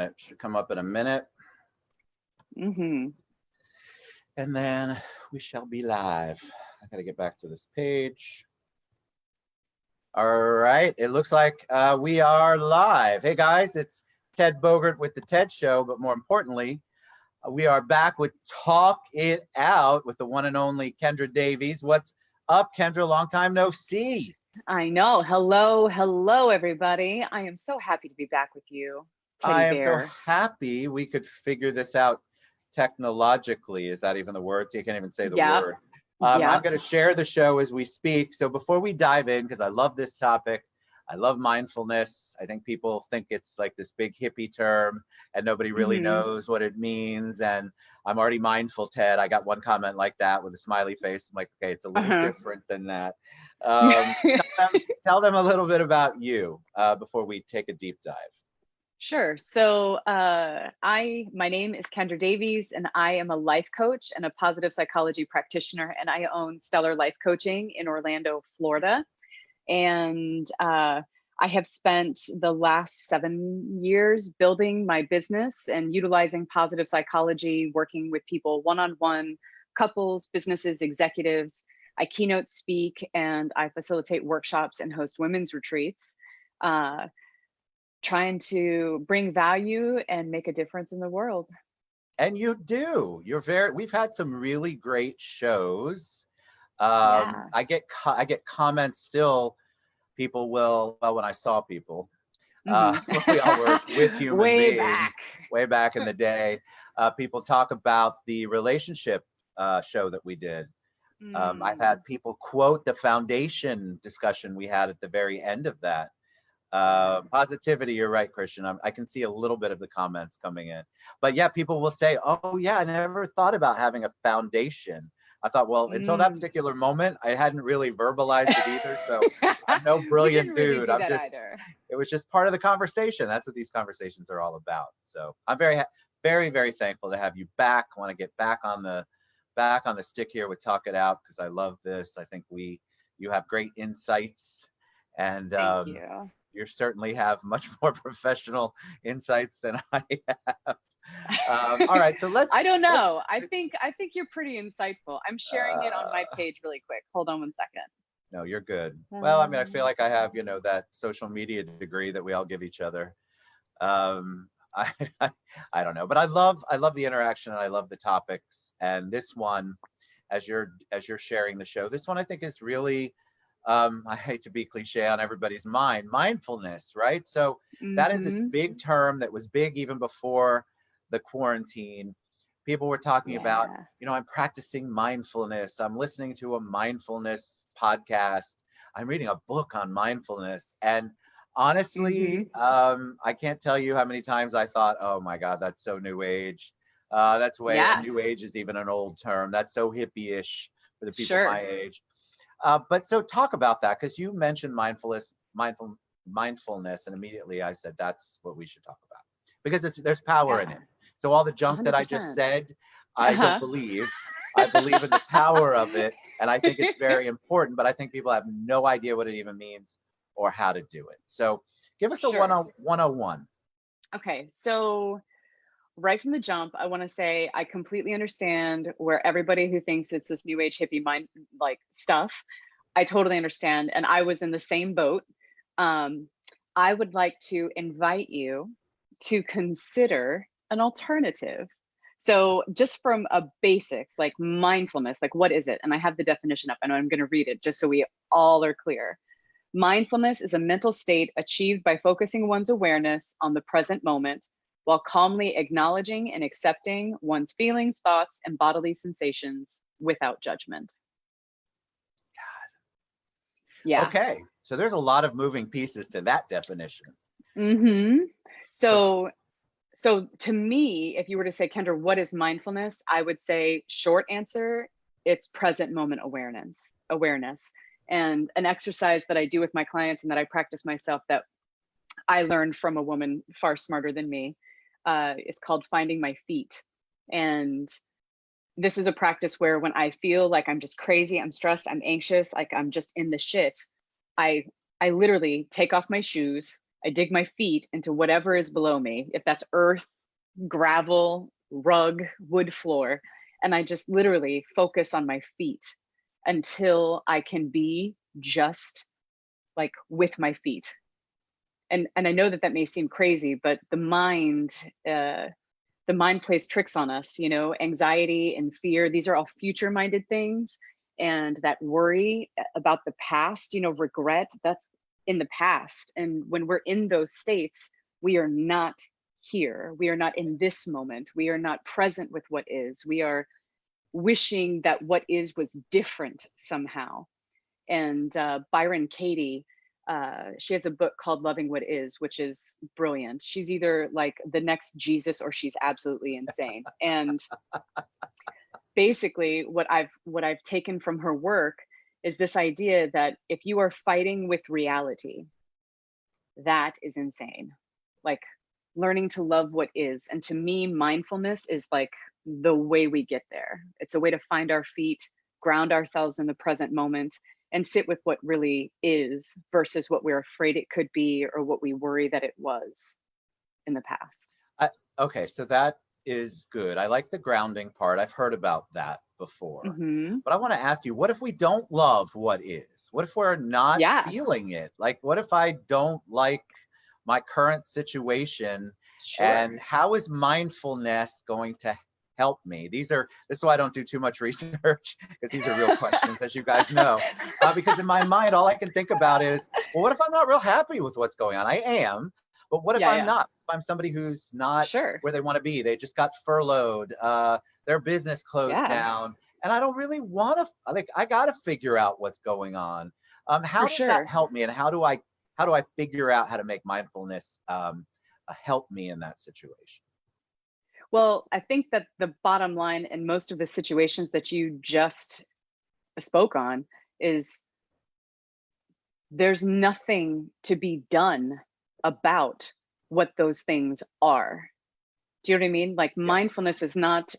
It should come up in a minute. Mm-hmm. And then we shall be live. I got to get back to this page. All right. It looks like we are live. Hey, guys, it's Ted Bogert with The TED Show. But more importantly, we are back with Talk It Out with the one and only Kendra Davies. What's up, Kendra? Long time no see. I know. Hello, everybody. I am so happy to be back with you, I Teddy am so Bear. happy we could figure this out technologically. Is that even the word? So you can't even say the Yep. word. I'm Yep. going to share the show as we speak. So before we dive in, because I love this topic, I love mindfulness. I think people think it's like this big hippie term and nobody really Mm-hmm. knows what it means. And I'm already mindful, Ted. I got one comment like that with a smiley face. I'm like, okay, it's a little Uh-huh. different than that. Tell them a little bit about you before we take a deep dive. Sure. So my name is Kendra Davies, and I am a life coach and a positive psychology practitioner, and I own Stellar Life Coaching in Orlando, Florida. And I have spent the last 7 years building my business and utilizing positive psychology, working with people one-on-one, couples, businesses, executives. I keynote speak and I facilitate workshops and host women's retreats, uh, trying to bring value and make a difference in the world. And you do. We've had some really great shows. Yeah. I get comments still. People will, well, when I saw people, Hmm. when we all were with human Way back. beings way back in the day, people talk about the relationship show that we did. I've Mm. had people quote the foundation discussion we had at the very end of that. Yeah. Positivity, you're right, Christian. I can see a little bit of the comments coming in. But yeah, people will say, oh, yeah, I never thought about having a foundation. I thought, well, until that Mm. particular moment, I hadn't really verbalized it either. So I'm no We brilliant didn't really dude. do that either. It was just part of the conversation. That's what these conversations are all about. So I'm very, very thankful to have you back. I want to get back on the stick here with Talk It Out because I love this. I think you have great insights and Thank you. you certainly have much more professional insights than I have. All right, so let's I don't let's. know. I think you're pretty insightful. I'm sharing it on my Uh, page really quick. Hold on one second. no, you're good. Well, I mean, I feel Um, like I have, that social media degree that we all give each other. Um, I, I don't know, but I love the interaction and I love the topics. And this one, as you're sharing the show, this one I think is really I hate to be cliche on everybody's mind, mindfulness, right? So that is this mm-hmm. big term that was big even before the quarantine. People were talking about, Yeah. I'm practicing mindfulness. I'm listening to a mindfulness podcast. I'm reading a book on mindfulness. And Mm-hmm. honestly, I can't tell you how many times I thought, oh my God, that's so new age. That's way, Yeah. new age is even an old term. That's so hippie-ish for the people my Sure. age. But so talk about that because you mentioned mindfulness, and immediately I said that's what we should talk about because there's power in Yeah. it. So all the A junk that hundred I just percent. said, I don't Uh-huh. believe. I believe in the power of it, and I think it's very important. But I think people have no idea what it even means or how to do it. So give us a Sure. 101. Okay. So right from the jump, I want to say I completely understand where everybody who thinks it's this new age hippie mind like stuff. I totally understand. And I was in the same boat. Um, I would like to invite you to consider an alternative. So, just from a basics like mindfulness, like what is it? And I have the definition up. I know I'm going to read it just so we all are clear. Mindfulness is a mental state achieved by focusing one's awareness on the present moment while calmly acknowledging and accepting one's feelings, thoughts, and bodily sensations without judgment. Yeah. Okay, so there's a lot of moving pieces to that definition. Hmm. So So to me, if you were to say, Kendra, what is mindfulness? I would say short answer, it's present moment awareness. And an exercise that I do with my clients and that I practice myself that I learned from a woman far smarter than me is called finding my feet. And this is a practice where when I feel like I'm just crazy, I'm stressed, I'm anxious, like I'm just in the shit, I I literally take off my shoes I dig my feet into whatever is below me, if that's earth, gravel, rug, wood floor, and I just literally focus on my feet until I can be just like with my feet. And I know that that may seem crazy, but the mind plays tricks on us, you know, anxiety and fear, these are all future minded things. And that worry about the past, you know, regret, that's in the past. And when we're in those states, we are not here. We are not in this moment. We are not present with what is. We are wishing that what is was different somehow. And Byron Katie, she has a book called Loving What Is, which is brilliant. She's either like the next Jesus or she's absolutely insane. And basically what I've taken from her work is this idea that if you are fighting with reality, that is insane. Like learning to love what is. And to me, mindfulness is like the way we get there. It's a way to find our feet, ground ourselves in the present moment, and sit with what really is versus what we're afraid it could be or what we worry that it was in the past. Okay, so that is good. I like the grounding part. I've heard about that before. Hmm. But I want to ask you, what if we don't love what is? What if we're not Yeah, feeling it? Like, what if I don't like my current situation? sure. And how is mindfulness going to help me? This is why I don't do too much research, because these are real questions, as you guys know. Because in my mind, all I can think about is, well, what if I'm not real happy with what's going on? I am, but what if Yeah, I'm yeah, not? If I'm somebody who's not sure. where they want to be, they just got furloughed, their business closed Yeah, down, and I don't really want to, like, I got to figure out what's going on. for How does that sure. help me, and how do I figure out how to make mindfulness help me in that situation? Well, I think that the bottom line in most of the situations that you just spoke on is there's nothing to be done about what those things are. Do you know what I mean? Like mindfulness Yes. is not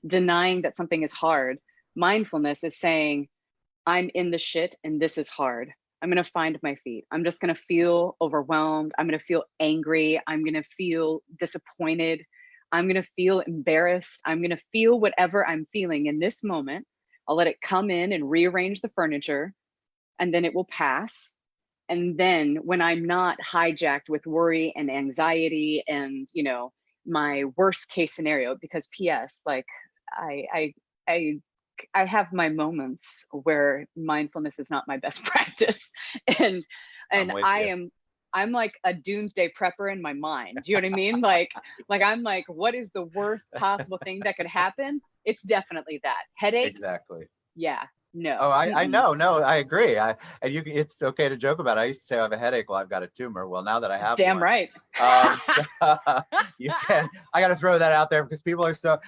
denying that something is hard. Mindfulness is saying, I'm in the shit and this is hard. I'm going to find my feet. I'm just going to feel overwhelmed. I'm going to feel angry. I'm going to feel disappointed. I'm going to feel embarrassed. I'm going to feel whatever I'm feeling in this moment. I'll let it come in and rearrange the furniture, and then it will pass. And then when I'm not hijacked with worry and anxiety and, you know, my worst case scenario, because PS, like I, I, I, I have my moments where mindfulness is not my best practice, and I'm and with I you. am I'm like a doomsday prepper in my mind. Do you know what I mean? Like I'm like, what is the worst possible thing that could happen? It's definitely that headache. Exactly. Yeah, Oh, no, I mm-mm. know, no, I agree. It's okay to joke about it. I used to say I have a headache. Well, I've got a tumor. Well, now that I have Damn one, right. so, I got to throw that out there because people are so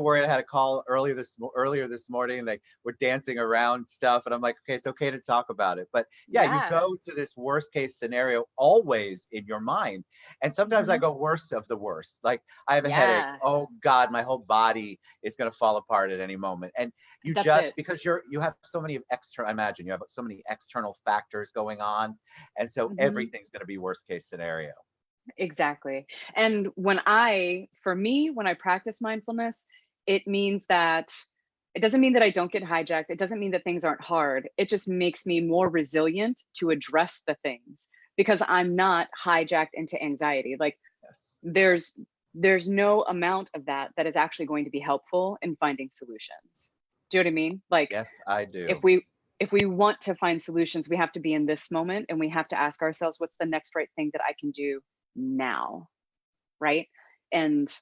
worried. I had a call earlier this morning. They were dancing around stuff, and I'm like, okay, it's okay to talk about it. But yeah, you Yeah. go to this worst case scenario always in your mind, and sometimes I Hmm. go worst of the worst. Like I have a headache. Yeah, Oh God, my whole body is going to fall apart at any moment, and you that's just it. because you have so many extra, I imagine you have so many external factors going on, and so Hmm. everything's going to be worst case scenario. Exactly. And for me, when I practice mindfulness, it means that it doesn't mean that I don't get hijacked. It doesn't mean that things aren't hard. It just makes me more resilient to address the things because I'm not hijacked into anxiety. Like Yes. there's there's no amount of that that is actually going to be helpful in finding solutions. Do you know what I mean? Like Yes, I if do. we want to find solutions, we have to be in this moment and we have to ask ourselves, what's the next right thing that I can do now, right? And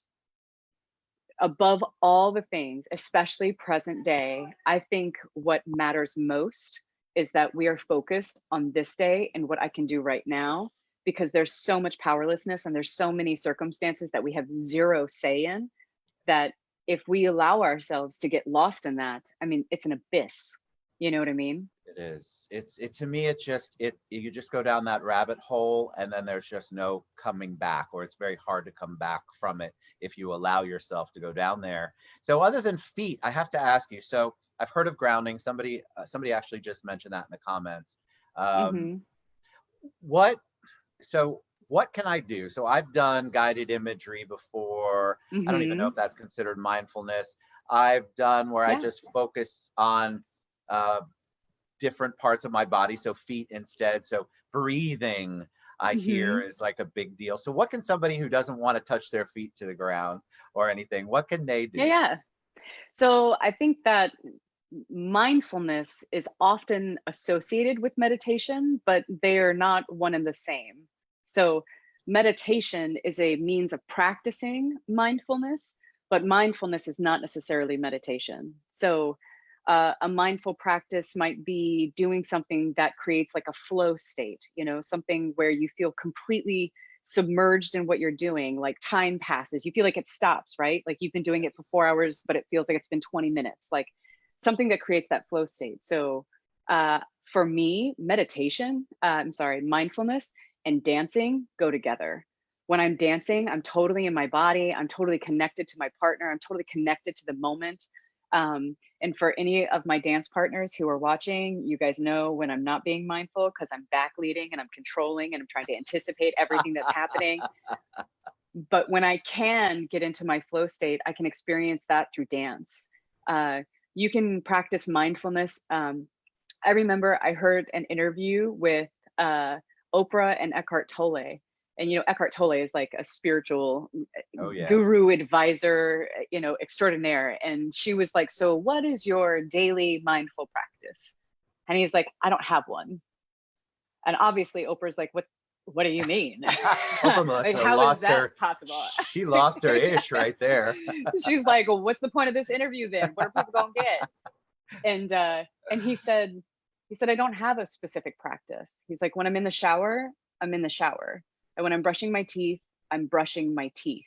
above all the things, especially present day, I think what matters most is that we are focused on this day and what I can do right now, because there's so much powerlessness and there's so many circumstances that we have zero say in, that if we allow ourselves to get lost in that, I mean, it's an abyss. You know what I mean? It is. To me, it's just you just go down that rabbit hole and then there's just no coming back, or it's very hard to come back from it if you allow yourself to go down there. So other than feet, I have to ask you, so I've heard of grounding. Somebody actually just mentioned that in the comments. Um, Hmm. what so what can I do? So I've done guided imagery before. I don't even know Mm-hmm. if that's considered mindfulness. I've done where I Yeah. just focus on uh, different parts of my body, so feet instead. So breathing, I hear, Mm-hmm. is like a big deal. So what can somebody who doesn't want to touch their feet to the ground or anything, what can they Yeah, do? yeah. So I think that mindfulness is often associated with meditation, but they are not one and the same. So meditation is a means of practicing mindfulness, but mindfulness is not necessarily meditation. So a mindful practice might be doing something that creates like a flow state, something where you feel completely submerged in what you're doing, like time passes, you feel like it stops, right? Like you've been doing it for Yes. 4 hours but it feels like it's been 20 minutes, like something that creates that flow state. So for me, mindfulness and dancing go together. When I'm dancing, I'm totally in my body, I'm totally connected to my partner, I'm totally connected to the moment. And for any of my dance partners who are watching, you guys know when I'm not being mindful because I'm back leading and I'm controlling and I'm trying to anticipate everything that's happening. But when I can get into my flow state, I can experience that through dance. Uh, you can practice mindfulness. I remember I heard an interview with uh, Oprah and Eckhart Tolle. And, Eckhart Tolle is like a spiritual Oh, guru, yes. advisor, extraordinaire. And she was like, "So, what is your daily mindful practice?" And he's like, "I don't have one." And obviously, Oprah's like, What do you mean? Oprah must Like, have how is lost that her. possible?" She lost her ish right there. She's like, "Well, what's the point of this interview then? What are people gonna get?" And he said, "I don't have a specific practice." He's like, "When I'm in the shower, I'm in the shower. And when I'm brushing my teeth, I'm brushing my teeth."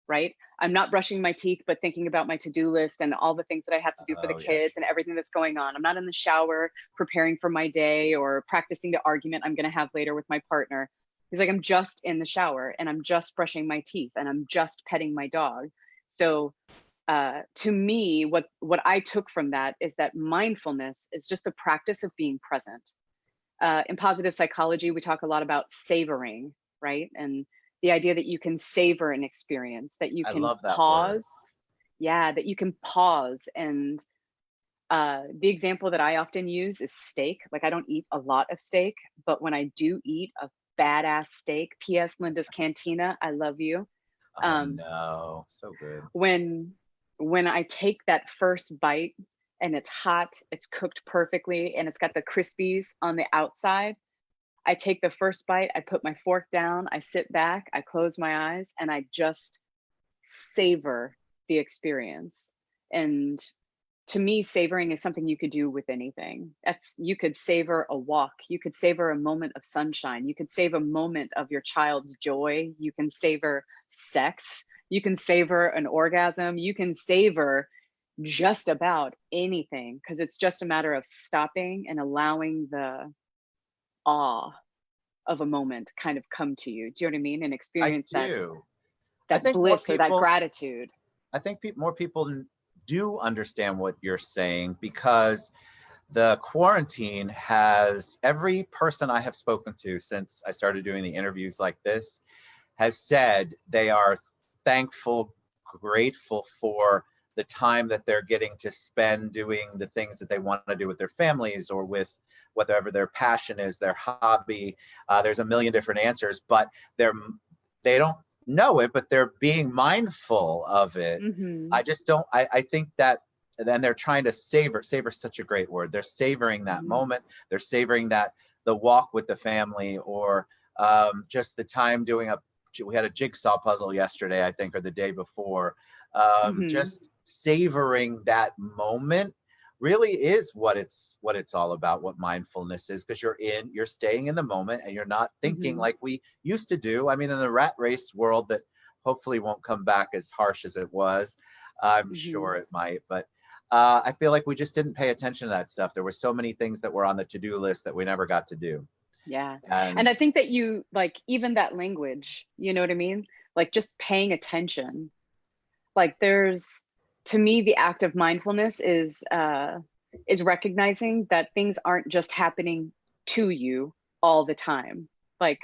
Right? I'm not brushing my teeth, but thinking about my to-do list and all the things that I have to do for the Oh, yes. kids and everything that's going on. I'm not in the shower preparing for my day or practicing the argument I'm going to have later with my partner. He's like, "I'm just in the shower and I'm just brushing my teeth and I'm just petting my dog." So to me, what I took from that is that mindfulness is just the practice of being present. In positive psychology, we talk a lot about savoring, right? And the idea that you can savor an experience, that you I can love that word. pause. Yeah, that you can pause. And the example that I often use is steak. Like, I don't eat a lot of steak, but when I do eat a badass steak, P.S. Linda's Cantina, I love you. Oh, Um, no. So good. when when I take that first bite and it's hot, it's cooked perfectly, and it's got the crispies on the outside, I take the first bite, I put my fork down, I sit back, I close my eyes, and I just savor the experience. And to me, savoring is something you could do with anything. You could savor a walk, you could savor a moment of sunshine, you could save a moment of your child's joy, you can savor sex, you can savor an orgasm, you can savor just about anything, because it's just a matter of stopping and allowing the awe of a moment kind of come to you. Do you know what I mean? And I experience that do. I that think more bliss or that people, gratitude. more people do understand what you're saying because the quarantine has every person I have spoken to since I started doing the interviews like this has said they are thankful, grateful for the time that they're getting to spend doing the things that they want to do with their families or with whatever their passion is, their hobby. There's a million different answers, but they don't know it, but they're being mindful of it. Mm-hmm. I just don't. I think that then they're trying to savor such a great word. They're savoring that Mm-hmm. moment. They're savoring that the walk with the family or just the time doing we had a jigsaw puzzle yesterday, I think, or the day before. Mm-hmm. Just savoring that moment really is what it's all about, what mindfulness is, because you're staying in the moment and you're not thinking Mm-hmm. like we used to do. I mean, in the rat race world that hopefully won't come back as harsh as it was, I'm Mm-hmm. sure it might, but I feel like we just didn't pay attention to that stuff. There were so many things that were on the to-do list that we never got to do. Yeah. And And I think that you like even that language, you know what I mean? Like just paying attention. Like there's to me the act of mindfulness is recognizing that things aren't just happening to you all the time. Like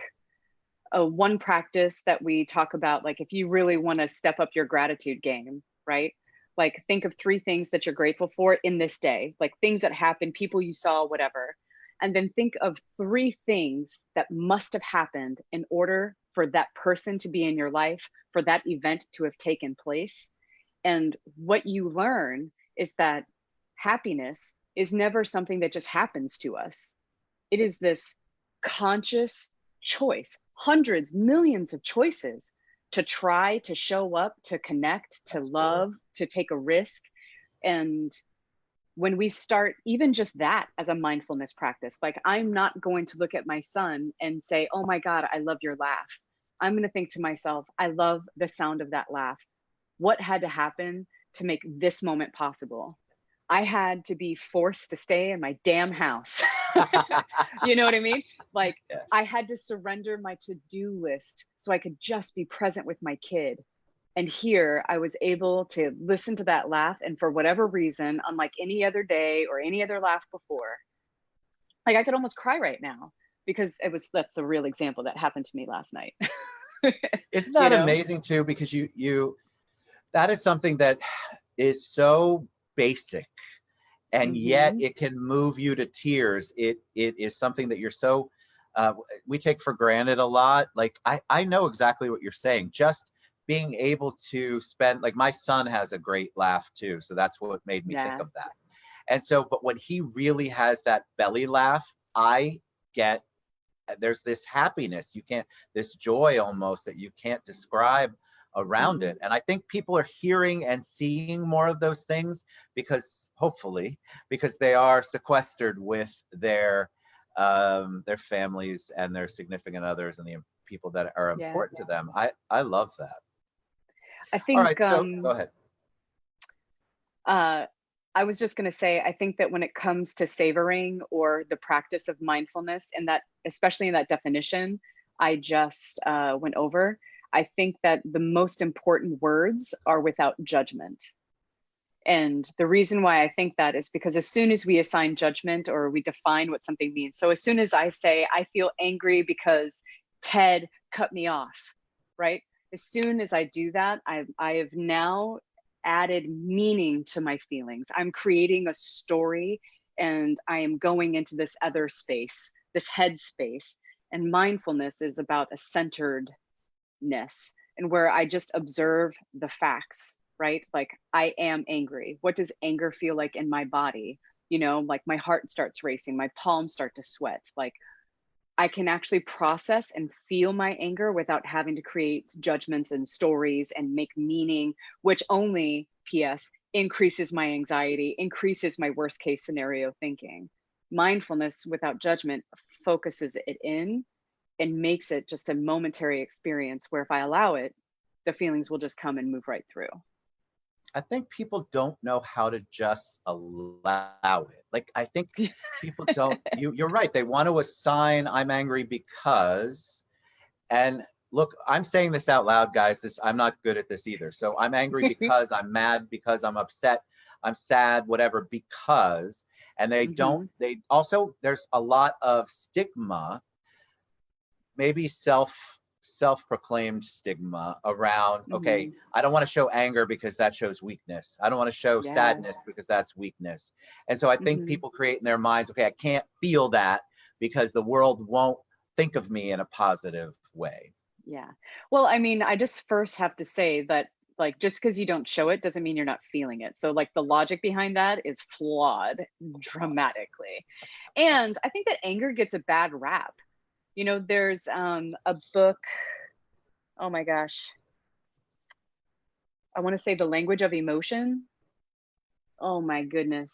one practice that we talk about, like if you really want to step up your gratitude game, right? Like think of 3 things that you're grateful for in this day, like things that happened, people you saw, whatever. And then think of 3 things that must have happened in order for that person to be in your life, for that event to have taken place. And what you learn is that happiness is never something that just happens to us. It is this conscious choice, hundreds, millions of choices to try to show up, to connect, to love, to take a risk. And when we start even just that as a mindfulness practice, like I'm not going to look at my son and say, oh my God, I love your laugh. I'm going to think to myself, I love the sound of that laugh. What had to happen to make this moment possible? I had to be forced to stay in my damn house. You know what I mean? Like Yes. I had to surrender my to-do list so I could just be present with my kid. And here I was able to listen to that laugh. And for whatever reason, unlike any other day or any other laugh before, like I could almost cry right now because that's a real example that happened to me last night. Isn't that amazing too? Because that is something that is so basic, and yet it can move you to tears. It is something that you're so we take for granted a lot. Like I know exactly what you're saying. Just being able to spend, like my son has a great laugh too, so that's what made me think of that. And so, but when he really has that belly laugh, there's this happiness this joy almost that you can't describe around it. And I think people are hearing and seeing more of those things hopefully because they are sequestered with their families and their significant others and the people that are important to them. I love that. I think, all right, so go ahead. I was just going to say, I think that when it comes to savoring or the practice of mindfulness, and that, especially in that definition I just went over, I think that the most important words are without judgment. And the reason why I think that is because as soon as we assign judgment or we define what something means, so as soon as I say, I feel angry because Ted cut me off, right? As soon as I do that, I have now added meaning to my feelings. I'm creating a story and I am going into this other space, this head space. And mindfulness is about a centeredness and where I just observe the facts, right? Like I am angry. What does anger feel like in my body? You know, like my heart starts racing, my palms start to sweat. Like I can actually process and feel my anger without having to create judgments and stories and make meaning, which only, P.S., increases my anxiety, increases my worst case scenario thinking. Mindfulness without judgment focuses it in and makes it just a momentary experience where if I allow it, the feelings will just come and move right through. I think people don't know how to just allow it. Like, I think people don't, you're right. They want to assign, I'm angry because, and look, I'm saying this out loud, guys. I'm not good at this either. So I'm angry because I'm mad, because I'm upset, I'm sad, whatever, because, and they also, there's a lot of stigma, maybe self-proclaimed stigma around, okay, I don't want to show anger because that shows weakness. I don't want to show sadness because that's weakness. And so I think people create in their minds, okay, I can't feel that because the world won't think of me in a positive way. Yeah. Well, I mean, I just first have to say that like just because you don't show it doesn't mean you're not feeling it. So like the logic behind that is flawed dramatically. And I think that anger gets a bad rap. You know, there's a book, oh my gosh, I want to say The Language of Emotion. Oh my goodness.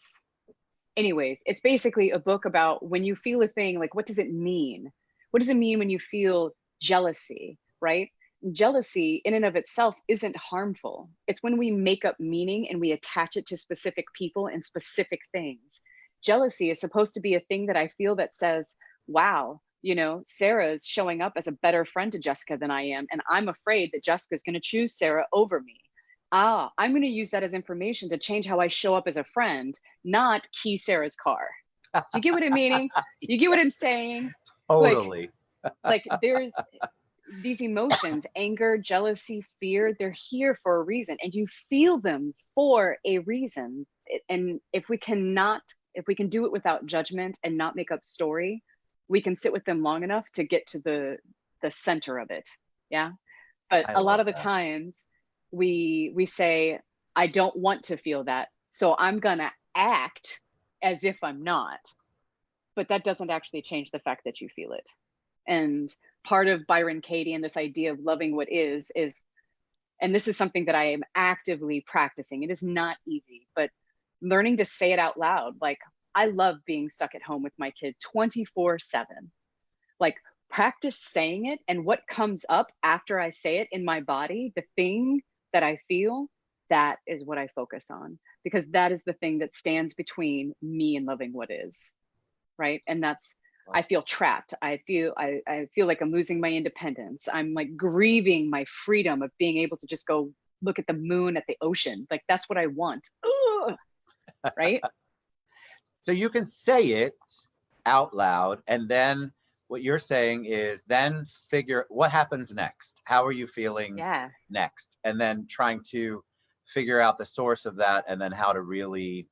Anyways, it's basically a book about when you feel a thing, like what does it mean? What does it mean when you feel jealousy, right? Jealousy in and of itself isn't harmful. It's when we make up meaning and we attach it to specific people and specific things. Jealousy is supposed to be a thing that I feel that says, wow, you know, Sarah's showing up as a better friend to Jessica than I am. And I'm afraid that Jessica's going to choose Sarah over me. I'm going to use that as information to change how I show up as a friend, not key Sarah's car. Do you get what I'm meaning? You get what I'm saying? Totally. Like there's, these emotions, anger, jealousy, fear, they're here for a reason, and you feel them for a reason. And if we can do it without judgment and not make up story, we can sit with them long enough to get to the center of it. Yeah. But I a lot love of the that. times we say, I don't want to feel that, so I'm gonna act as if I'm not. But that doesn't actually change the fact that you feel it. And part of Byron Katie and this idea of loving what is, and this is something that I am actively practicing. It is not easy, but learning to say it out loud. Like, I love being stuck at home with my kid 24/7. Like, practice saying it, and what comes up after I say it in my body, the thing that I feel, that is what I focus on, because that is the thing that stands between me and loving what is, right? And that's, I feel trapped. I feel like I'm losing my independence. I'm like grieving my freedom of being able to just go look at the moon, at the ocean. Like, that's what I want. Ugh, right? So you can say it out loud, and then what you're saying is then figure what happens next. How are you feeling Yeah. next? And then trying to figure out the source of that, and then how to really,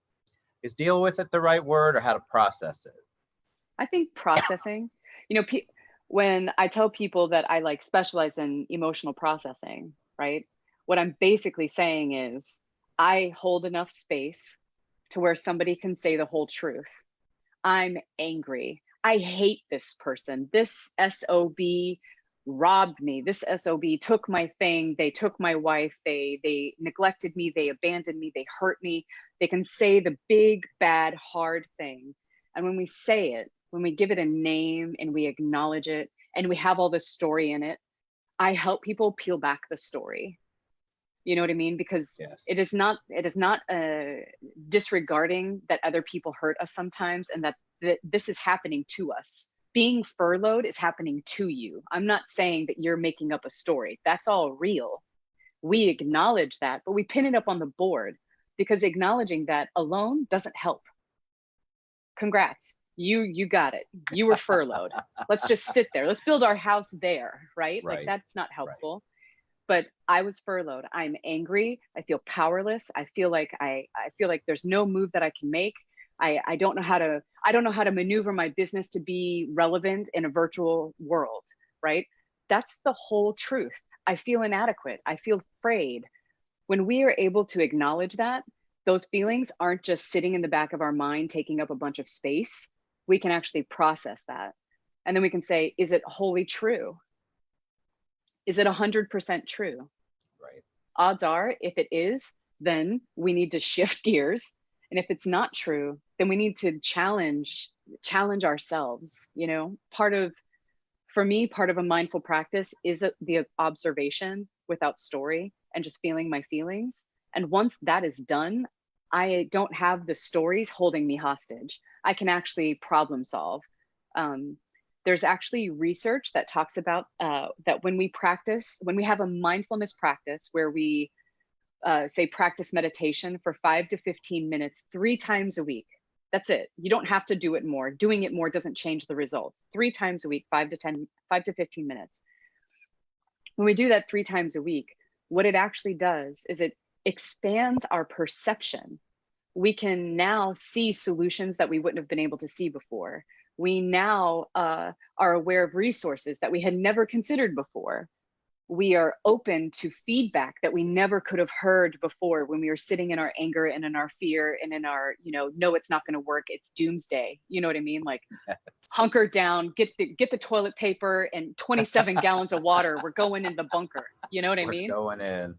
is deal with it the right word, or how to process it? I think processing, you know, when I tell people that I like specialize in emotional processing, right? What I'm basically saying is I hold enough space to where somebody can say the whole truth. I'm angry. I hate this person. This SOB robbed me. This SOB took my thing. They took my wife. They neglected me. They abandoned me. They hurt me. They can say the big, bad, hard thing. And when we say it, when we give it a name and we acknowledge it and we have all this story in it, I help people peel back the story. You know what I mean? Because Yes. it is not disregarding that other people hurt us sometimes, and that this is happening to us. Being furloughed is happening to you. I'm not saying that you're making up a story. That's all real. We acknowledge that, but we pin it up on the board, because acknowledging that alone doesn't help. Congrats. You got it. You were furloughed. Let's just sit there. Let's build our house there, right? Like, Right. that's not helpful. But I was furloughed. I'm angry. I feel powerless. I feel like there's no move that I can make. I don't know how to maneuver my business to be relevant in a virtual world, right? That's the whole truth. I feel inadequate. I feel afraid. When we are able to acknowledge that, those feelings aren't just sitting in the back of our mind taking up a bunch of space. We can actually process that. And then we can say, is it wholly true? Is it 100% true? Right. Odds are, if it is, then we need to shift gears. And if it's not true, then we need to challenge ourselves. You know, for me, part of a mindful practice is the observation without story and just feeling my feelings. And once that is done, I don't have the stories holding me hostage. I can actually problem solve. There's actually research that talks about that when we have a mindfulness practice where we say practice meditation for 5 to 15 minutes, 3 times a week. That's it. You don't have to do it more. Doing it more doesn't change the results. 3 times a week, 5 to 15 minutes. When we do that 3 times a week, what it actually does is it expands our perception. We can now see solutions that we wouldn't have been able to see before. We now are aware of resources that we had never considered before. We are open to feedback that we never could have heard before when we were sitting in our anger and in our fear and in our, no, it's not going to work. It's doomsday. You know what I mean? Like, Yes. hunker down, get the toilet paper and 27 gallons of water. We're going in the bunker. You know what I mean? We're going in.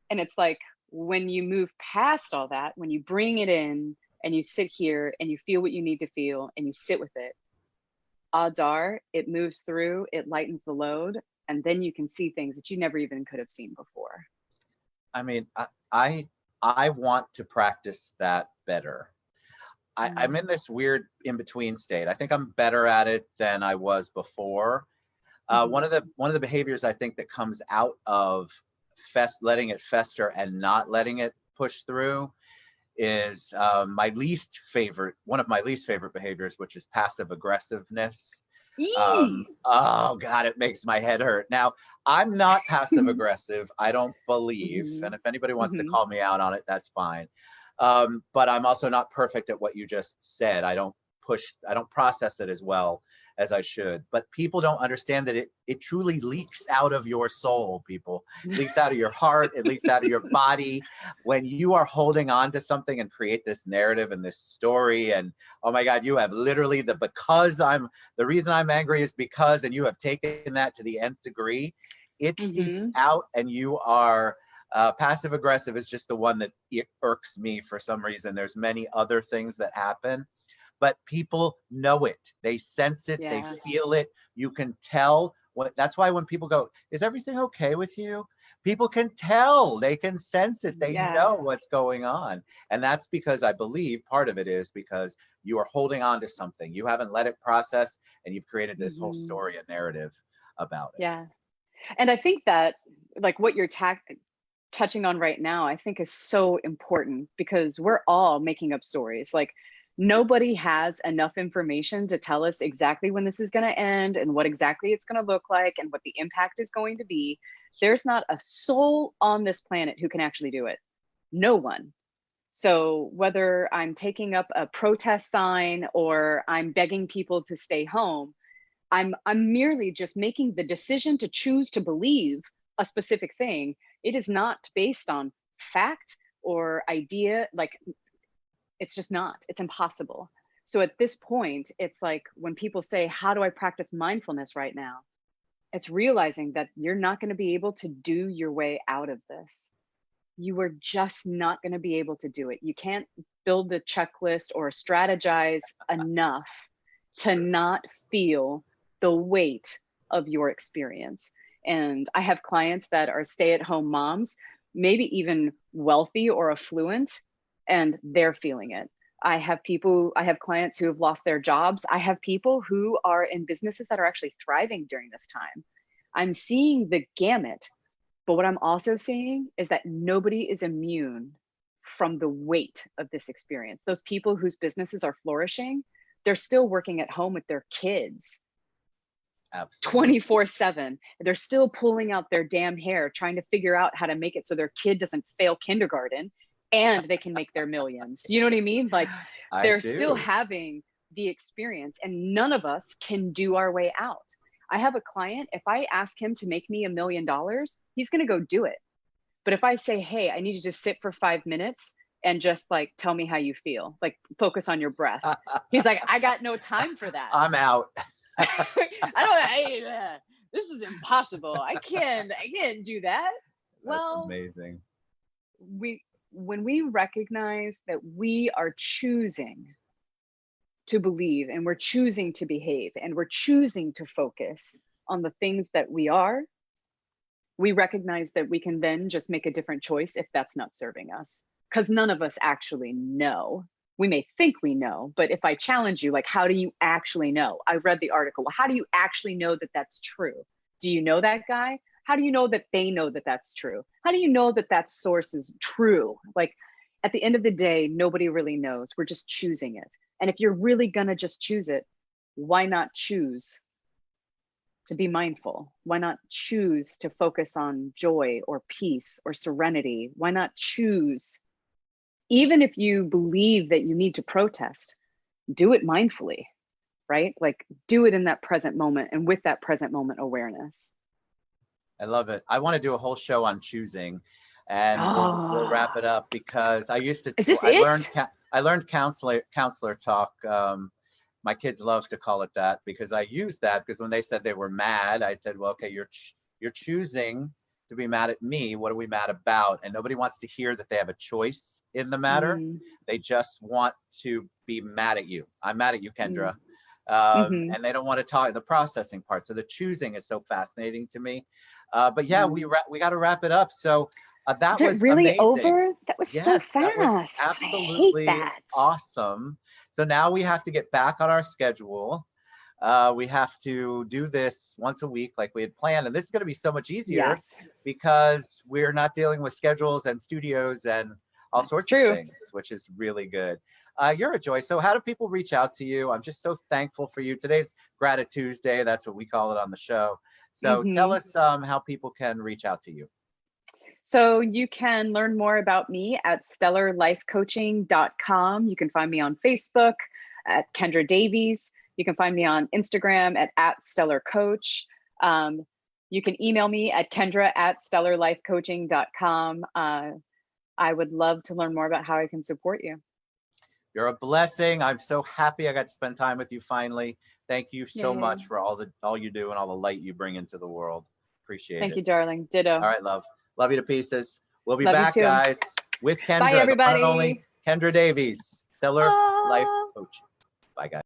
And it's like, when you move past all that, when you bring it in and you sit here and you feel what you need to feel and you sit with it, odds are it moves through, it lightens the load, and then you can see things that you never even could have seen before. I mean, I want to practice that better. I'm in this weird in-between state. I think I'm better at it than I was before. One of the behaviors I think that comes out of letting it fester and not letting it push through is one of my least favorite behaviors, which is passive aggressiveness. Eee. Oh God, it makes my head hurt. Now, I'm not passive aggressive, I don't believe. Hmm. And if anybody wants to Hmm. call me out on it, that's fine. But I'm also not perfect at what you just said. I don't process it as well as I should. But people don't understand that it truly leaks out of your soul, people. It leaks out of your heart, it leaks out of your body. When you are holding on to something and create this narrative and this story, and oh my God, you have literally the reason I'm angry is because, and you have taken that to the nth degree, it seeps Hmm. out and you are passive aggressive is just the one that irks me for some reason. There's many other things that happen, but people know it. They sense it. They Yeah. feel it. You can tell. That's why when people go, "Is everything okay with you?" People can tell. They can sense it. They Yeah. know what's going on, and that's because I believe part of it is because you are holding on to something. You haven't let it process, and you've created this whole Hmm. story and narrative about it. Yeah. And I think that, like, what you're touching on right now, I think is so important because we're all making up stories. Like, nobody has enough information to tell us exactly when this is going to end and what exactly it's going to look like and what the impact is going to be. There's not a soul on this planet who can actually do it. No one. So whether I'm taking up a protest sign or I'm begging people to stay home, I'm merely just making the decision to choose to believe a specific thing. It is not based on fact or idea. Like, it's just not. It's impossible. So at this point, it's like when people say, "How do I practice mindfulness right now?" It's realizing that you're not going to be able to do your way out of this. You are just not going to be able to do it. You can't build a checklist or strategize enough to True. not feel the weight of your experience. And I have clients that are stay-at-home moms, maybe even wealthy or affluent, and they're feeling it. I have clients who have lost their jobs. I have people who are in businesses that are actually thriving during this time. I'm seeing the gamut, but what I'm also seeing is that nobody is immune from the weight of this experience. Those people whose businesses are flourishing, they're still working at home with their kids Absolutely. 24/7. They're still pulling out their damn hair, trying to figure out how to make it so their kid doesn't fail kindergarten and they can make their millions. You know what I mean? Like, I they're still do. having the experience, and none of us can do our way out. I have a client, if I ask him to make me $1 million, he's going to go do it. But if I say, "Hey, I need you to sit for 5 minutes and just like tell me how you feel, like focus on your breath," he's like, "I got no time for that." I'm out. This is impossible. I can't do that. That's Well, amazing. we when we recognize that we are choosing to believe and we're choosing to behave and we're choosing to focus on the things that we recognize that we can then just make a different choice if that's not serving us. Because none of us actually know. We may think we know, but if I challenge you, like, how do you actually know? I read the article. Well, how do you actually know that that's true? Do you know that guy? How do you know that they know that that's true? How do you know that that source is true? Like, at the end of the day, nobody really knows. We're just choosing it. And if you're really going to just choose it, why not choose to be mindful? Why not choose to focus on joy or peace or serenity? Why not choose, even if you believe that you need to protest, do it mindfully, right? Like, do it in that present moment and with that present moment awareness. I love it. I want to do a whole show on choosing, and we'll Ah, wrap it up because I used to is this I learned it? I learned counselor talk. My kids love to call it that because I used that because when they said they were mad, I said, well, okay, you're choosing to be mad at me. What are we mad about? And nobody wants to hear that they have a choice in the matter. Mm, They just want to be mad at you. I'm mad at you, mm, Kendra. mm-hmm. And they don't want to talk the processing part. So the choosing is so fascinating to me. But yeah, Mm. we got to wrap it up. So Is that it was really amazing. over? That was so Yes, that was fast. I hate absolutely that. awesome. So now we have to get back on our schedule. We have to do this once a week like we had planned. And this is going to be so much easier Yes, because we're not dealing with schedules and studios and all that's sorts of true. things, which is really good. You're a joy. So how do people reach out to you? I'm just so thankful for you. Today's Gratitude Tuesday. That's what we call it on the show. So tell Hmm. us how people can reach out to you. So you can learn more about me at stellarlifecoaching.com. You can find me on Facebook at Kendra Davies. You can find me on Instagram at @stellarcoach. You can email me at kendra@stellarlifecoaching.com. I would love to learn more about how I can support you. You're a blessing. I'm so happy I got to spend time with you finally. Thank you so Yay. much for all you do and all the light you bring into the world. Appreciate Thank it. you, darling. Ditto. All right, love. Love you to pieces. We'll be Love you back, too. guys, with Bye, Kendra, the one and only everybody. Kendra Davies, Stellar Life Ah. Coach. Bye, guys.